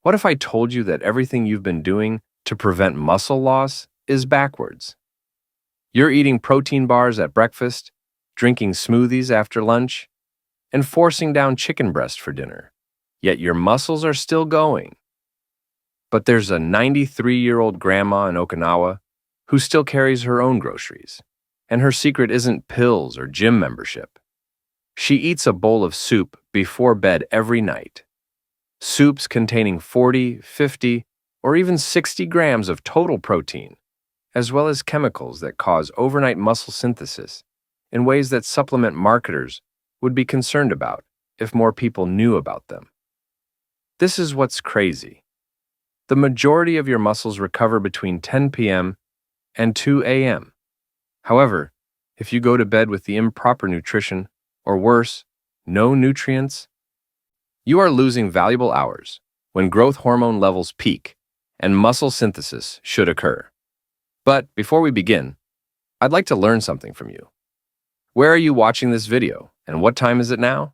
What if I told you that everything you've been doing to prevent muscle loss is backwards? You're eating protein bars at breakfast, drinking smoothies after lunch, and forcing down chicken breast for dinner. Yet your muscles are still going. But there's a 93-year-old grandma in Okinawa who still carries her own groceries, and her secret isn't pills or gym membership. She eats a bowl of soup before bed every night. Soups containing 40, 50, or even 60 grams of total protein, as well as chemicals that cause overnight muscle synthesis in ways that supplement marketers would be concerned about if more people knew about them. This is what's crazy. The majority of your muscles recover between 10 p.m. and 2 a.m. However, if you go to bed with the improper nutrition, or worse, no nutrients, you are losing valuable hours when growth hormone levels peak and muscle synthesis should occur. But before we begin, I'd like to learn something from you. Where are you watching this video, and what time is it now?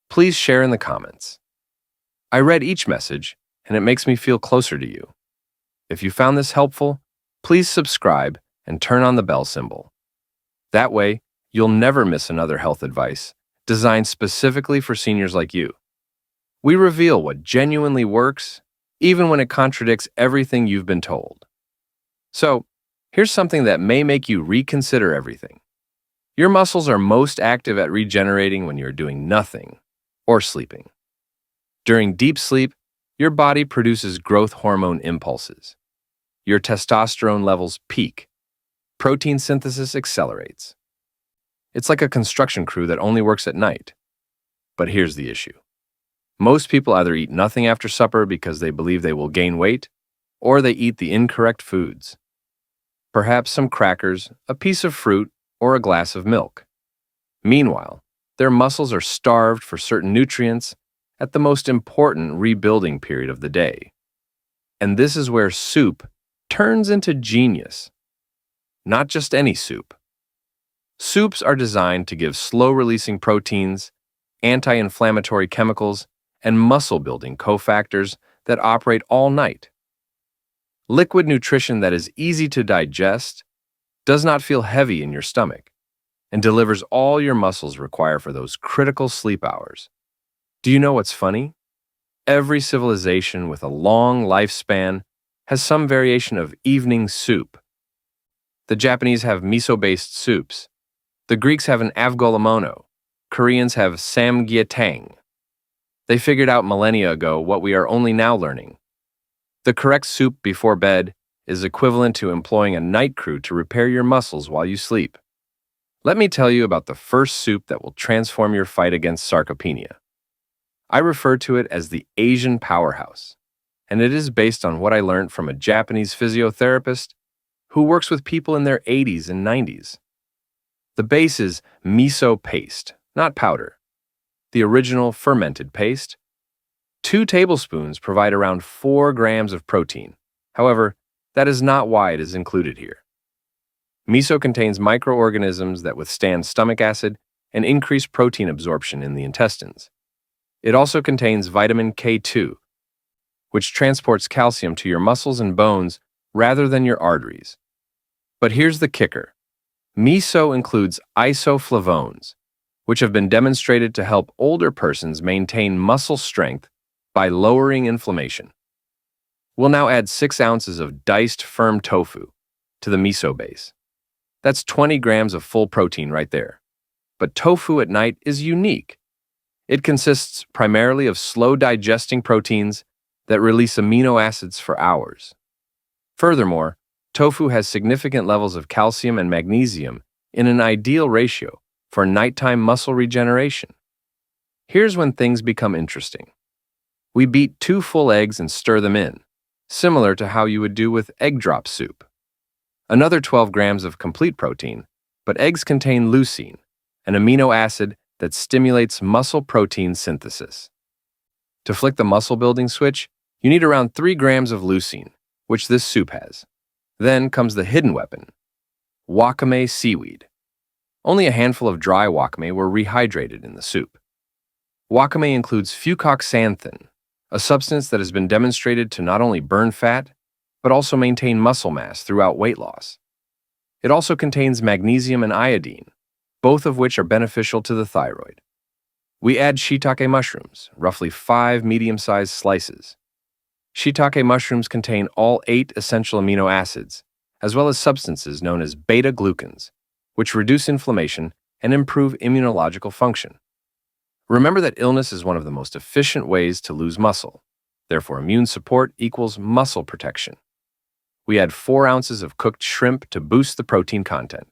Please share in the comments. I read each message, and it makes me feel closer to you. If you found this helpful, please subscribe and turn on the bell symbol. That way, you'll never miss another health advice designed specifically for seniors like you. We reveal what genuinely works, even when it contradicts everything you've been told. So, here's something that may make you reconsider everything. Your muscles are most active at regenerating when you're doing nothing or sleeping. During deep sleep, your body produces growth hormone impulses. Your testosterone levels peak. Protein synthesis accelerates. It's like a construction crew that only works at night. But here's the issue. Most people either eat nothing after supper because they believe they will gain weight, or they eat the incorrect foods. Perhaps some crackers, a piece of fruit, or a glass of milk. Meanwhile, their muscles are starved for certain nutrients at the most important rebuilding period of the day. And this is where soup turns into genius. Not just any soup. Soups are designed to give slow-releasing proteins, anti-inflammatory chemicals, and muscle-building cofactors that operate all night. Liquid nutrition that is easy to digest, does not feel heavy in your stomach, and delivers all your muscles require for those critical sleep hours. Do you know what's funny? Every civilization with a long lifespan has some variation of evening soup. The Japanese have miso-based soups. The Greeks have an avgolemono. Koreans have samgyeopsal. They figured out millennia ago what we are only now learning. The correct soup before bed is equivalent to employing a night crew to repair your muscles while you sleep. Let me tell you about the first soup that will transform your fight against sarcopenia. I refer to it as the Asian powerhouse, and it is based on what I learned from a Japanese physiotherapist who works with people in their 80s and 90s. The base is miso paste, not powder. The original fermented paste. 2 tablespoons provide around 4 grams of protein. However, that is not why it is included here. Miso contains microorganisms that withstand stomach acid and increase protein absorption in the intestines. It also contains vitamin K2, which transports calcium to your muscles and bones rather than your arteries. But here's the kicker. Miso includes isoflavones, which have been demonstrated to help older persons maintain muscle strength by lowering inflammation. We'll now add 6 ounces of diced firm tofu to the miso base. That's 20 grams of full protein right there. But tofu at night is unique. It consists primarily of slow-digesting proteins that release amino acids for hours. Furthermore, tofu has significant levels of calcium and magnesium in an ideal ratio for nighttime muscle regeneration. Here's when things become interesting. We beat 2 full eggs and stir them in, similar to how you would do with egg drop soup. Another 12 grams of complete protein, but eggs contain leucine, an amino acid that stimulates muscle protein synthesis. To flick the muscle building switch, you need around 3 grams of leucine, which this soup has. Then comes the hidden weapon, wakame seaweed. Only a handful of dry wakame were rehydrated in the soup. Wakame includes fucoxanthin, a substance that has been demonstrated to not only burn fat, but also maintain muscle mass throughout weight loss. It also contains magnesium and iodine, both of which are beneficial to the thyroid. We add shiitake mushrooms, roughly 5 medium-sized slices. Shiitake mushrooms contain all 8 essential amino acids, as well as substances known as beta-glucans, which reduce inflammation and improve immunological function. Remember that illness is one of the most efficient ways to lose muscle. Therefore, immune support equals muscle protection. We add 4 ounces of cooked shrimp to boost the protein content.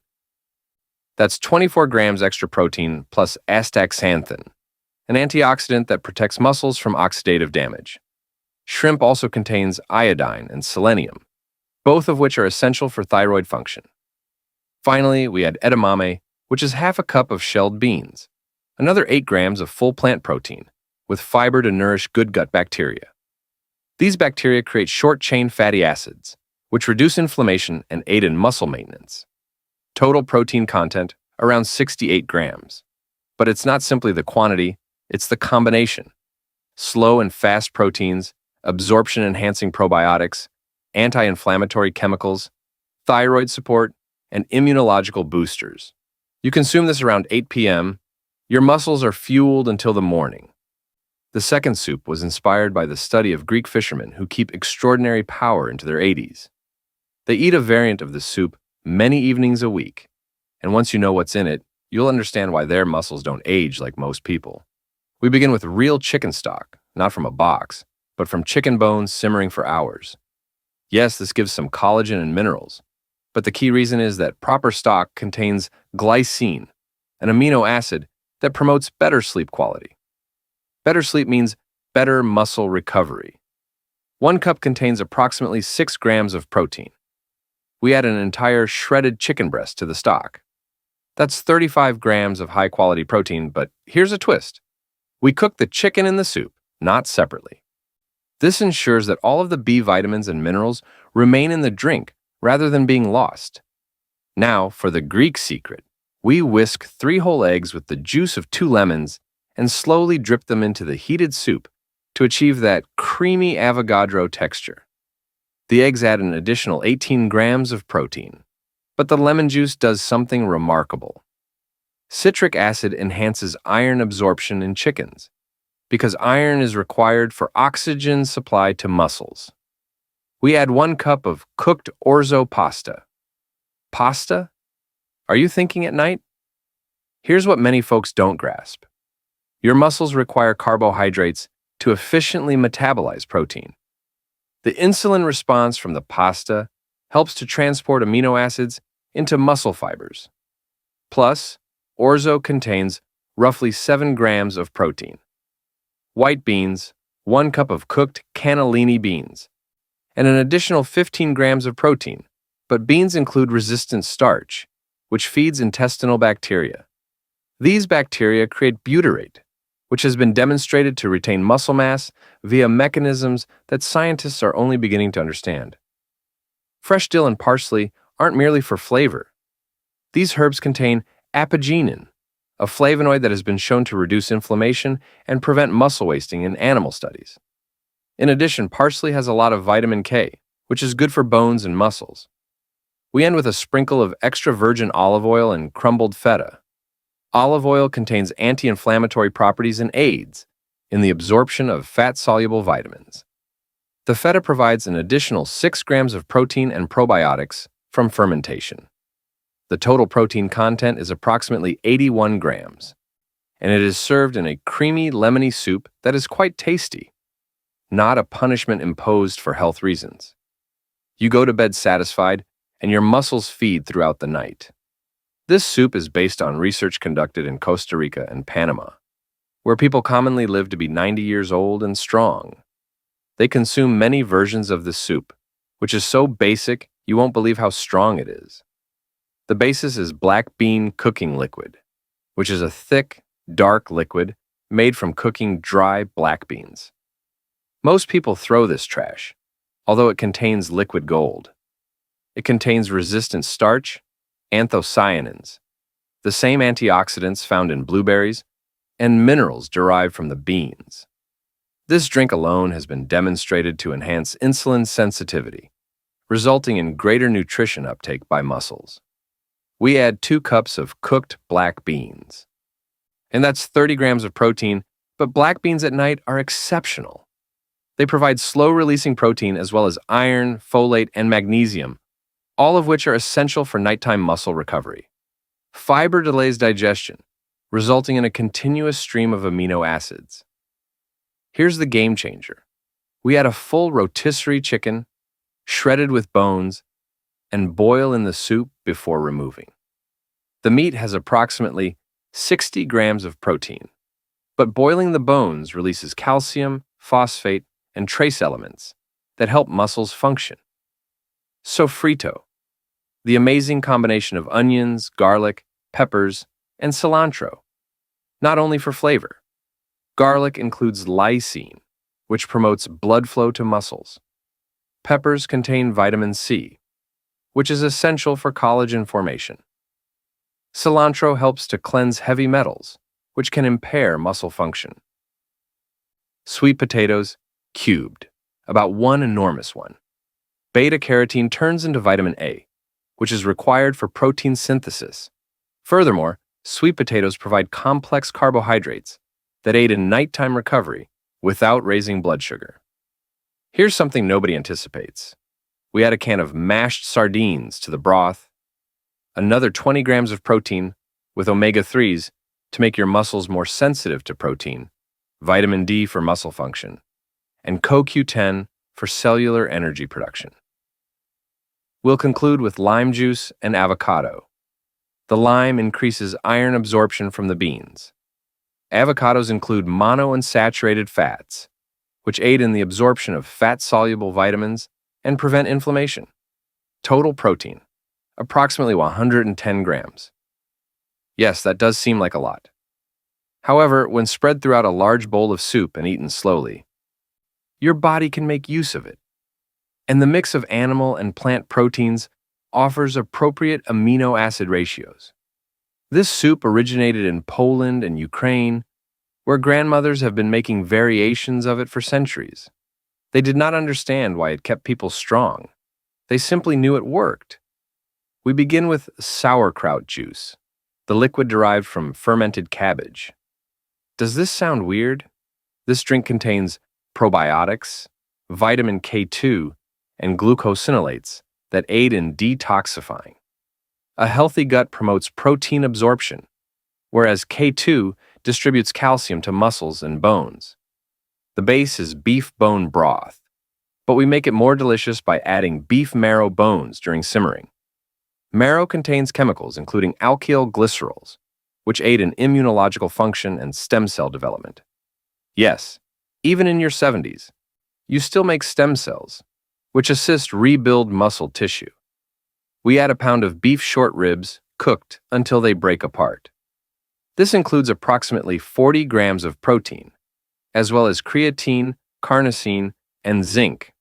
That's 24 grams extra protein plus astaxanthin, an antioxidant that protects muscles from oxidative damage. Shrimp also contains iodine and selenium, both of which are essential for thyroid function. Finally, we add edamame, which is half a cup of shelled beans, another 8 grams of full plant protein, with fiber to nourish good gut bacteria. These bacteria create short-chain fatty acids, which reduce inflammation and aid in muscle maintenance. Total protein content, around 68 grams. But it's not simply the quantity, it's the combination. Slow and fast proteins, absorption-enhancing probiotics, anti-inflammatory chemicals, thyroid support, and immunological boosters. You consume this around 8 p.m., your muscles are fueled until the morning. The second soup was inspired by the study of Greek fishermen who keep extraordinary power into their 80s. They eat a variant of the soup many evenings a week, and once you know what's in it, you'll understand why their muscles don't age like most people. We begin with real chicken stock, not from a box, but from chicken bones simmering for hours. Yes, this gives some collagen and minerals, but the key reason is that proper stock contains glycine, an amino acid that promotes better sleep quality. Better sleep means better muscle recovery. 1 cup contains approximately 6 grams of protein. We add an entire shredded chicken breast to the stock. That's 35 grams of high-quality protein, but here's a twist. We cook the chicken in the soup, not separately. This ensures that all of the B vitamins and minerals remain in the drink rather than being lost. Now, for the Greek secret. We whisk 3 whole eggs with the juice of 2 lemons and slowly drip them into the heated soup to achieve that creamy Avogadro texture. The eggs add an additional 18 grams of protein, but the lemon juice does something remarkable. Citric acid enhances iron absorption in chickens, because iron is required for oxygen supply to muscles. We add 1 cup of cooked orzo pasta. Pasta? Are you thinking at night? Here's what many folks don't grasp. Your muscles require carbohydrates to efficiently metabolize protein. The insulin response from the pasta helps to transport amino acids into muscle fibers. Plus, orzo contains roughly 7 grams of protein. White beans, 1 cup of cooked cannellini beans, and an additional 15 grams of protein, but beans include resistant starch, which feeds intestinal bacteria. These bacteria create butyrate, which has been demonstrated to retain muscle mass via mechanisms that scientists are only beginning to understand. Fresh dill and parsley aren't merely for flavor. These herbs contain apigenin, a flavonoid that has been shown to reduce inflammation and prevent muscle wasting in animal studies. In addition, parsley has a lot of vitamin K, which is good for bones and muscles. We end with a sprinkle of extra virgin olive oil and crumbled feta. Olive oil contains anti-inflammatory properties and aids in the absorption of fat-soluble vitamins. The feta provides an additional 6 grams of protein and probiotics from fermentation. The total protein content is approximately 81 grams, and it is served in a creamy, lemony soup that is quite tasty, not a punishment imposed for health reasons. You go to bed satisfied, and your muscles feed throughout the night. This soup is based on research conducted in Costa Rica and Panama, where people commonly live to be 90 years old and strong. They consume many versions of this soup, which is so basic you won't believe how strong it is. The basis is black bean cooking liquid, which is a thick, dark liquid made from cooking dry black beans. Most people throw this trash, although it contains liquid gold. It contains resistant starch, anthocyanins, the same antioxidants found in blueberries, and minerals derived from the beans. This drink alone has been demonstrated to enhance insulin sensitivity, resulting in greater nutrition uptake by muscles. We add 2 cups of cooked black beans, and that's 30 grams of protein, but black beans at night are exceptional. They provide slow-releasing protein as well as iron, folate, and magnesium, all of which are essential for nighttime muscle recovery. Fiber delays digestion, resulting in a continuous stream of amino acids. Here's the game changer. We add a full rotisserie chicken, shredded with bones, and boil in the soup before removing. The meat has approximately 60 grams of protein, but boiling the bones releases calcium, phosphate, and trace elements that help muscles function. Sofrito, the amazing combination of onions, garlic, peppers, and cilantro, not only for flavor. Garlic includes leucine, which promotes blood flow to muscles. Peppers contain vitamin C, which is essential for collagen formation. Cilantro helps to cleanse heavy metals, which can impair muscle function. Sweet potatoes, cubed, about 1 enormous one. Beta-carotene turns into vitamin A, which is required for protein synthesis. Furthermore, sweet potatoes provide complex carbohydrates that aid in nighttime recovery without raising blood sugar. Here's something nobody anticipates. We add a can of mashed sardines to the broth, another 20 grams of protein with omega-3s to make your muscles more sensitive to protein, vitamin D for muscle function, and CoQ10 for cellular energy production. We'll conclude with lime juice and avocado. The lime increases iron absorption from the beans. Avocados include monounsaturated fats, which aid in the absorption of fat-soluble vitamins and prevent inflammation. Total protein, approximately 110 grams. Yes, that does seem like a lot. However, when spread throughout a large bowl of soup and eaten slowly, your body can make use of it. And the mix of animal and plant proteins offers appropriate amino acid ratios. This soup originated in Poland and Ukraine, where grandmothers have been making variations of it for centuries. They did not understand why it kept people strong. They simply knew it worked. We begin with sauerkraut juice, the liquid derived from fermented cabbage. Does this sound weird? This drink contains probiotics, vitamin K2, and glucosinolates that aid in detoxifying. A healthy gut promotes protein absorption, whereas K2 distributes calcium to muscles and bones. The base is beef bone broth, but we make it more delicious by adding beef marrow bones during simmering. Marrow contains chemicals including alkyl glycerols, which aid in immunological function and stem cell development. Yes, even in your 70s, you still make stem cells, which assist rebuild muscle tissue. We add a pound of beef short ribs, cooked until they break apart. This includes approximately 40 grams of protein, as well as creatine, carnosine, and zinc,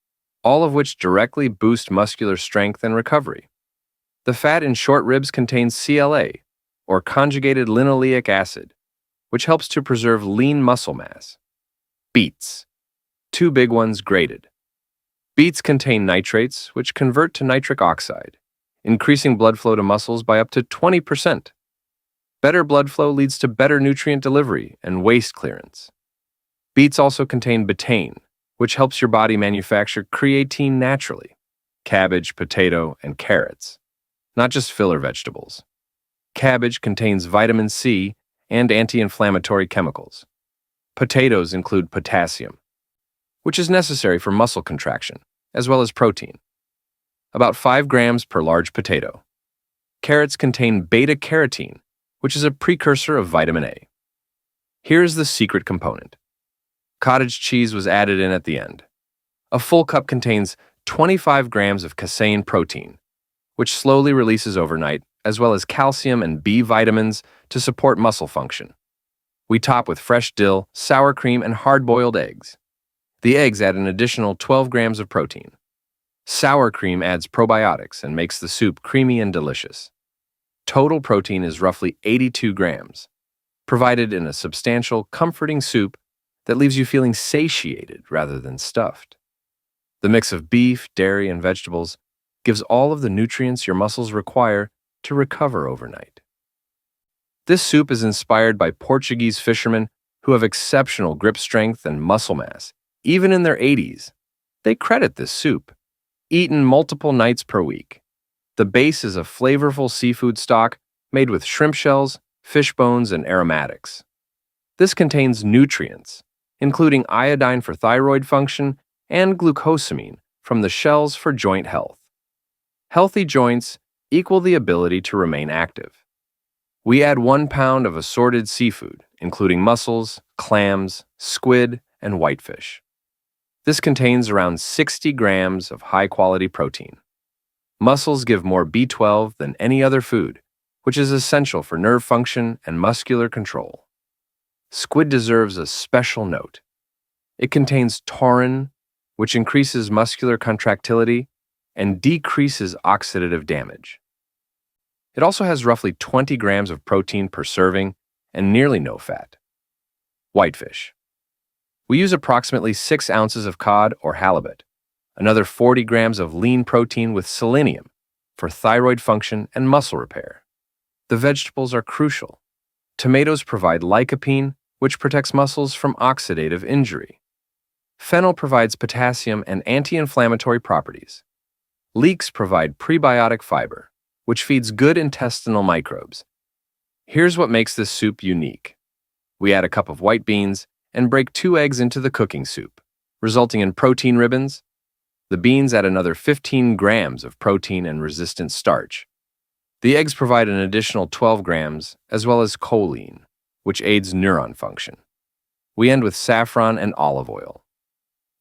all of which directly boost muscular strength and recovery. The fat in short ribs contains CLA, or conjugated linoleic acid, which helps to preserve lean muscle mass. Beets. 2 big ones grated. Beets contain nitrates, which convert to nitric oxide, increasing blood flow to muscles by up to 20%. Better blood flow leads to better nutrient delivery and waste clearance. Beets also contain betaine, which helps your body manufacture creatine naturally. Cabbage, potato, and carrots, not just filler vegetables. Cabbage contains vitamin C and anti-inflammatory chemicals. Potatoes include potassium, which is necessary for muscle contraction, as well as protein. About 5 grams per large potato. Carrots contain beta-carotene, which is a precursor of vitamin A. Here's the secret component. Cottage cheese was added in at the end. A full cup contains 25 grams of casein protein, which slowly releases overnight, as well as calcium and B vitamins to support muscle function. We top with fresh dill, sour cream, and hard-boiled eggs. The eggs add an additional 12 grams of protein. Sour cream adds probiotics and makes the soup creamy and delicious. Total protein is roughly 82 grams, provided in a substantial, comforting soup that leaves you feeling satiated rather than stuffed. The mix of beef, dairy, and vegetables gives all of the nutrients your muscles require to recover overnight. This soup is inspired by Portuguese fishermen who have exceptional grip strength and muscle mass, even in their 80s. They credit this soup, eaten multiple nights per week. The base is a flavorful seafood stock made with shrimp shells, fish bones, and aromatics. This contains nutrients, including iodine for thyroid function and glucosamine from the shells for joint health. Healthy joints equal the ability to remain active. We add 1 pound of assorted seafood, including mussels, clams, squid, and whitefish. This contains around 60 grams of high-quality protein. Mussels give more B12 than any other food, which is essential for nerve function and muscular control. Squid deserves a special note. It contains taurine, which increases muscular contractility and decreases oxidative damage. It also has roughly 20 grams of protein per serving and nearly no fat. Whitefish. We use approximately 6 ounces of cod or halibut, another 40 grams of lean protein with selenium for thyroid function and muscle repair. The vegetables are crucial. Tomatoes provide lycopene, which protects muscles from oxidative injury. Fennel provides potassium and anti-inflammatory properties. Leeks provide prebiotic fiber, which feeds good intestinal microbes. Here's what makes this soup unique. We add a cup of white beans and break 2 eggs into the cooking soup, resulting in protein ribbons. The beans add another 15 grams of protein and resistant starch. The eggs provide an additional 12 grams, as well as choline, which aids neuron function. We end with saffron and olive oil.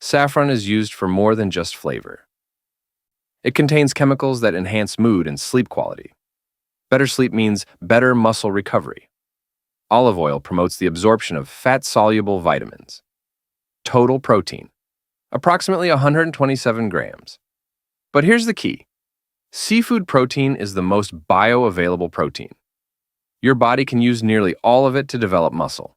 Saffron is used for more than just flavor. It contains chemicals that enhance mood and sleep quality. Better sleep means better muscle recovery. Olive oil promotes the absorption of fat-soluble vitamins. Total protein, approximately 127 grams. But here's the key. Seafood protein is the most bioavailable protein. Your body can use nearly all of it to develop muscle.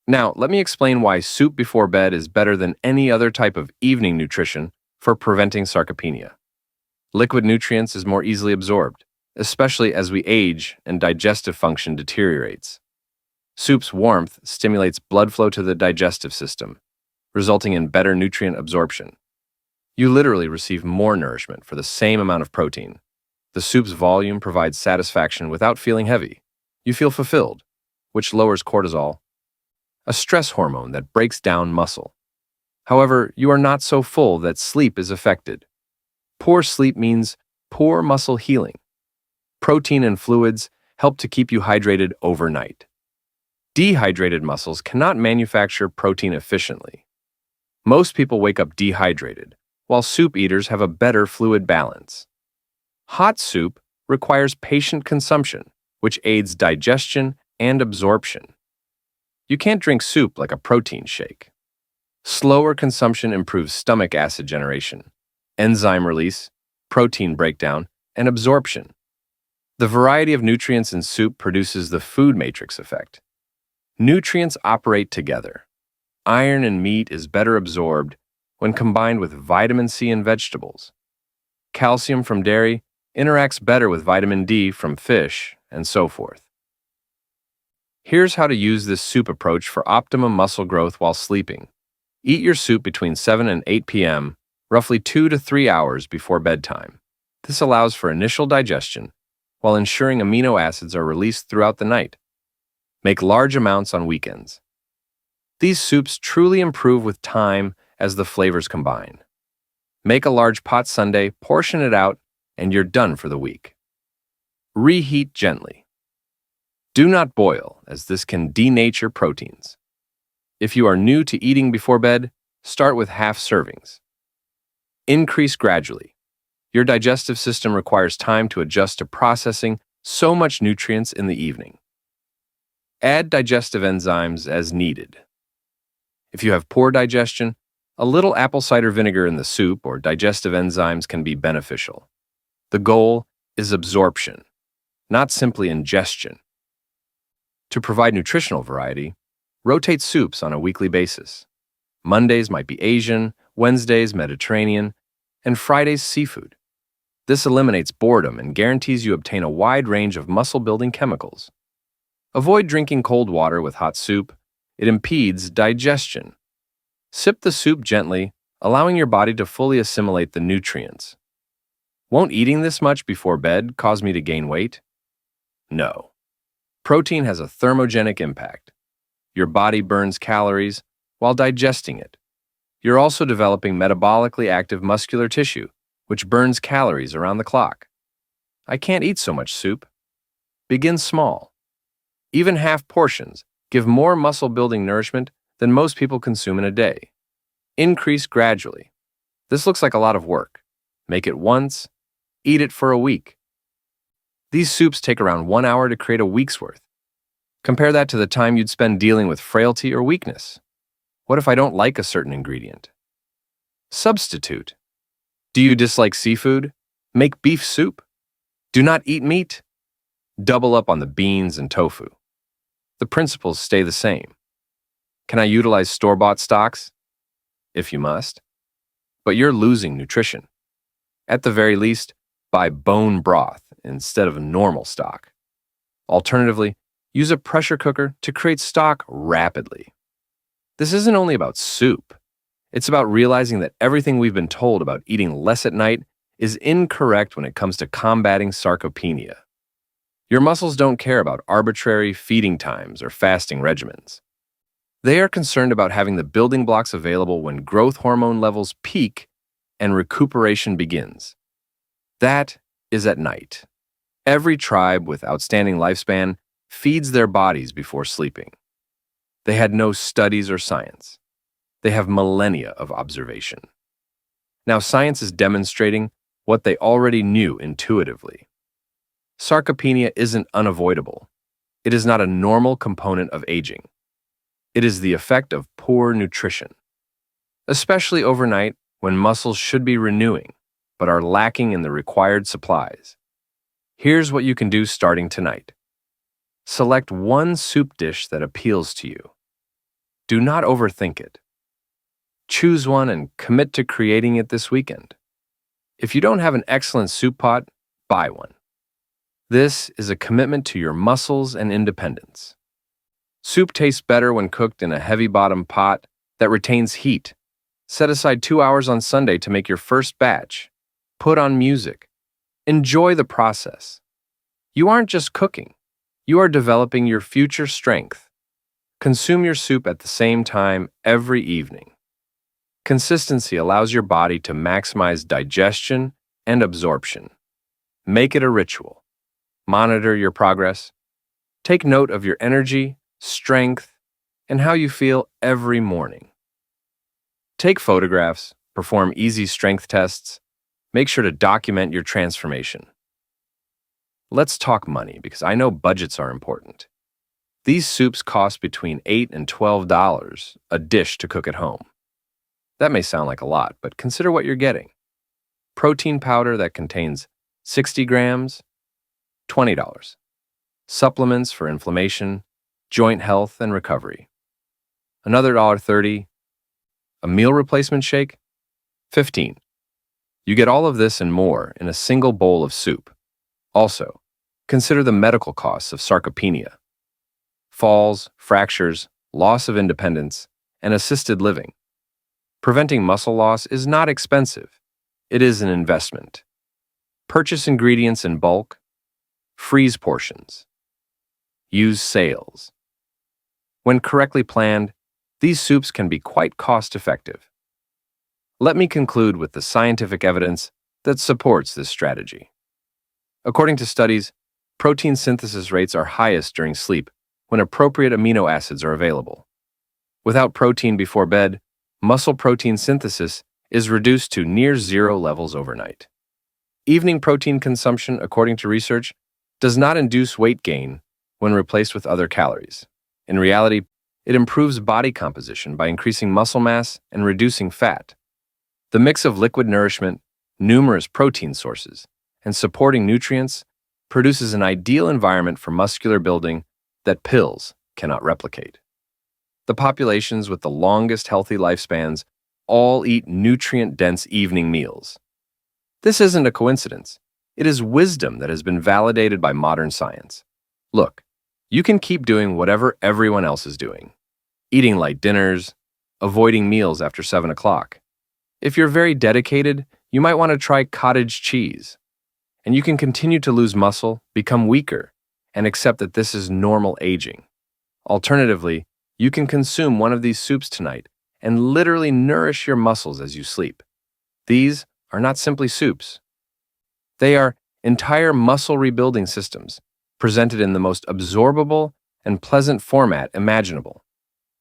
Now, let me explain why soup before bed is better than any other type of evening nutrition for preventing sarcopenia. Liquid nutrients is more easily absorbed, especially as we age and digestive function deteriorates. Soup's warmth stimulates blood flow to the digestive system, resulting in better nutrient absorption. You literally receive more nourishment for the same amount of protein. The soup's volume provides satisfaction without feeling heavy. You feel fulfilled, which lowers cortisol, a stress hormone that breaks down muscle. However, you are not so full that sleep is affected. Poor sleep means poor muscle healing. Protein and fluids help to keep you hydrated overnight. Dehydrated muscles cannot manufacture protein efficiently. Most people wake up dehydrated, while soup eaters have a better fluid balance. Hot soup requires patient consumption, which aids digestion and absorption. You can't drink soup like a protein shake. Slower consumption improves stomach acid generation, enzyme release, protein breakdown, and absorption. The variety of nutrients in soup produces the food matrix effect. Nutrients operate together. Iron in meat is better absorbed when combined with vitamin C in vegetables. Calcium from dairy interacts better with vitamin D from fish, and so forth. Here's how to use this soup approach for optimum muscle growth while sleeping. Eat your soup between 7 and 8 p.m., roughly 2 to 3 hours before bedtime. This allows for initial digestion, while ensuring amino acids are released throughout the night. Make large amounts on weekends. These soups truly improve with time as the flavors combine. Make a large pot sundae, portion it out, and you're done for the week. Reheat gently. Do not boil, as this can denature proteins. If you are new to eating before bed, start with half servings. Increase gradually. Your digestive system requires time to adjust to processing so much nutrients in the evening. Add digestive enzymes as needed. If you have poor digestion, a little apple cider vinegar in the soup or digestive enzymes can be beneficial. The goal is absorption, not simply ingestion. To provide nutritional variety, Rotate soups on a weekly basis. Mondays might be Asian, Wednesdays Mediterranean, and Fridays seafood. This eliminates boredom and guarantees you obtain a wide range of muscle-building chemicals. Avoid drinking cold water with hot soup. It impedes digestion. Sip the soup gently, allowing your body to fully assimilate the nutrients. Won't eating this much before bed cause me to gain weight? No. Protein has a thermogenic impact. Your body burns calories while digesting it. You're also developing metabolically active muscular tissue, which burns calories around the clock. I can't eat so much soup. Begin small. Even half portions give more muscle-building nourishment than most people consume in a day. Increase gradually. This looks like a lot of work. Make it once. Eat it for a week. These soups take around 1 hour to create a week's worth. Compare that to the time you'd spend dealing with frailty or weakness. What if I don't like a certain ingredient? Substitute. Do you dislike seafood? Make beef soup. Do not eat meat? Double up on the beans and tofu. The principles stay the same. Can I utilize store-bought stocks? If you must. But you're losing nutrition. At the very least, buy bone broth instead of normal stock. Alternatively, use a pressure cooker to create stock rapidly. This isn't only about soup. It's about realizing that everything we've been told about eating less at night is incorrect when it comes to combating sarcopenia. Your muscles don't care about arbitrary feeding times or fasting regimens. They are concerned about having the building blocks available when growth hormone levels peak and recuperation begins. That is at night. Every tribe with outstanding lifespan feeds their bodies before sleeping. They had no studies or science. They have millennia of observation. Now science is demonstrating what they already knew intuitively. Sarcopenia isn't unavoidable. It is not a normal component of aging. It is the effect of poor nutrition, especially overnight when muscles should be renewing but are lacking in the required supplies. Here's what you can do starting tonight. Select one soup dish that appeals to you. Do not overthink it. Choose one and commit to creating it this weekend. If you don't have an excellent soup pot, buy one. This is a commitment to your muscles and independence. Soup tastes better when cooked in a heavy-bottom pot that retains heat. Set aside 2 hours on Sunday to make your first batch. Put on music. Enjoy the process. You aren't just cooking. You are developing your future strength. Consume your soup at the same time every evening. Consistency allows your body to maximize digestion and absorption. Make it a ritual. Monitor your progress. Take note of your energy, strength, and how you feel every morning. Take photographs, perform easy strength tests. Make sure to document your transformation. Let's talk money because I know budgets are important. These soups cost between $8 and $12 a dish to cook at home. That may sound like a lot, but consider what you're getting. Protein powder that contains 60 grams, $20. Supplements for inflammation, joint health, and recovery. Another $1.30. A meal replacement shake, $15. You get all of this and more in a single bowl of soup. Also, consider the medical costs of sarcopenia. Falls, fractures, loss of independence, and assisted living. Preventing muscle loss is not expensive. It is an investment. Purchase ingredients in bulk. Freeze portions. Use sales. When correctly planned, these soups can be quite cost-effective. Let me conclude with the scientific evidence that supports this strategy. According to studies, protein synthesis rates are highest during sleep when appropriate amino acids are available. Without protein before bed, muscle protein synthesis is reduced to near zero levels overnight. Evening protein consumption, according to research, does not induce weight gain when replaced with other calories. In reality, it improves body composition by increasing muscle mass and reducing fat. The mix of liquid nourishment, numerous protein sources, and supporting nutrients produces an ideal environment for muscular building that pills cannot replicate. The populations with the longest healthy lifespans all eat nutrient-dense evening meals. This isn't a coincidence. It is wisdom that has been validated by modern science. Look, you can keep doing whatever everyone else is doing. Eating light dinners, avoiding meals after 7 o'clock. If you're very dedicated, you might want to try cottage cheese. And you can continue to lose muscle, become weaker, and accept that this is normal aging. Alternatively, you can consume one of these soups tonight and literally nourish your muscles as you sleep. These are not simply soups. They are entire muscle rebuilding systems, presented in the most absorbable and pleasant format imaginable.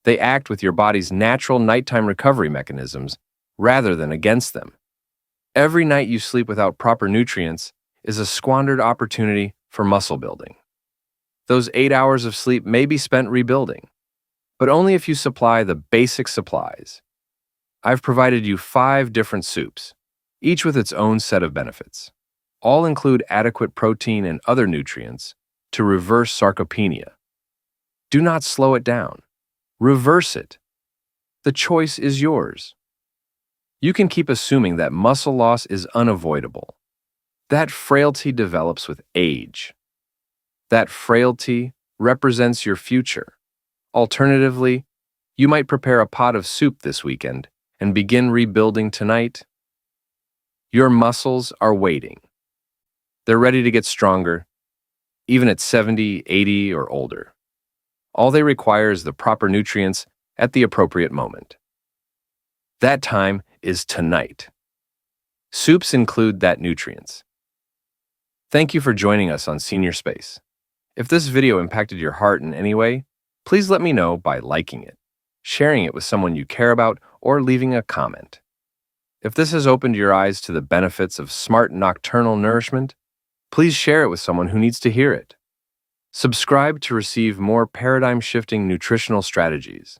They act with your body's natural nighttime recovery mechanisms rather than against them. Every night you sleep without proper nutrients is a squandered opportunity for muscle building. Those 8 hours of sleep may be spent rebuilding, but only if you supply the basic supplies. I've provided you 5 different soups, each with its own set of benefits. All include adequate protein and other nutrients to reverse sarcopenia. Do not slow it down. Reverse it. The choice is yours. You can keep assuming that muscle loss is unavoidable. That frailty develops with age. That frailty represents your future. Alternatively, you might prepare a pot of soup this weekend and begin rebuilding tonight. Your muscles are waiting. They're ready to get stronger, even at 70, 80, or older. All they require is the proper nutrients at the appropriate moment. That time is tonight. Soups include that nutrients. Thank you for joining us on Senior Space. If this video impacted your heart in any way, please let me know by liking it, sharing it with someone you care about, or leaving a comment. If this has opened your eyes to the benefits of smart nocturnal nourishment, please share it with someone who needs to hear it. Subscribe to receive more paradigm-shifting nutritional strategies.